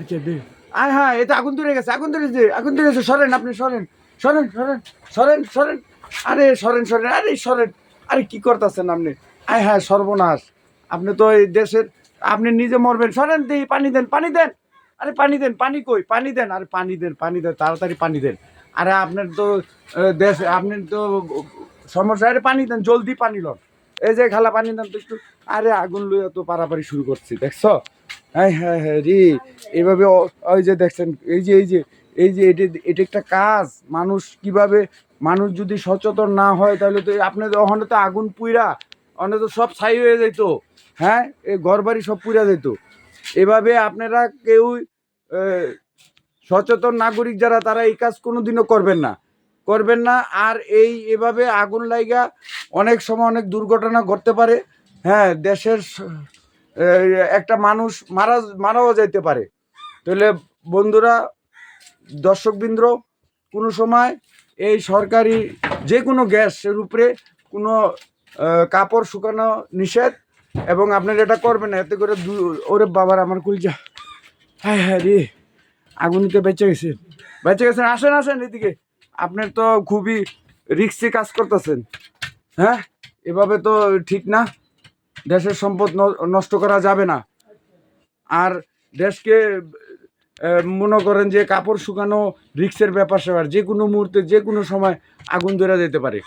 আচ্ছা দে আয় হ্যাঁ এটা আগুন ধরে গেছে আগুন ধরে গেছে আগুন ধরে গেছে সরেন আপনি সরেন সরেন সরেন সরেন সরেন আরে সরেন সরেন আরে সরেন আরে কি করতেছেন আপনি আয় হ্যাঁ সর্বনাশ আপনি তো এই দেশের আপনি নিজে মরবেন সরেন দিই পানি দেন পানি দেন আরে পানি দেন পানি কই পানি দেন আরে পানি দেন তাড়াতাড়ি পানি দেন আরে আপনার তো দেশ আপনার তো সমস্যা আরে পানি দেন জলদি পানি লন এই যে খালা পানি দেন তো একটু আরে আগুন লইয়া তো পারাপারি শুরু করছি দেখছো হ্যাঁ হ্যাঁ হ্যাঁ রে এইভাবে ওই যে দেখছেন এই যে এটা এটা একটা কাজ মানুষ কিভাবে মানুষ যদি সচেতন না হয় তাহলে তো আপনাদের ওখানে তো আগুন পুইরা ওখানে তো সব ছাই হয়ে যেত হ্যাঁ এই ঘর বাড়ি সব পুইরা যেত এভাবে আপনারা কেউ সচেতন নাগরিক যারা তারা এই কাজ কোনোদিনও করবেন না আর এভাবে আগুন লাইগা অনেক সময় অনেক দুর্ঘটনা ঘটতে পারে হ্যাঁ দেশের একটা মানুষ মারাও যাইতে পারে তাহলে বন্ধুরা দর্শকবৃন্দ কোনো সময় এই সরকারি যে কোনো গ্যাসের উপরে কোনো কাপড় শুকানো নিষেধ এবং আপনারা এটা করবেন না এতে করে ওরে বাবার আমার কুলজা হ্যাঁ হ্যাঁ রে আগুনিতে বেঁচে গেছেন আসেন এদিকে আপনার তো খুবই রিস্কি কাজ করতেছেন হ্যাঁ এভাবে তো ঠিক না দেশের সম্পদ নষ্ট করা যাবে না আর দেশকে মনে করেন যে কাপড় শুকানো রিক্সের ব্যাপার স্যাপার যে কোনো মুহূর্তে যে কোনো সময় আগুন ধরে যেতে পারে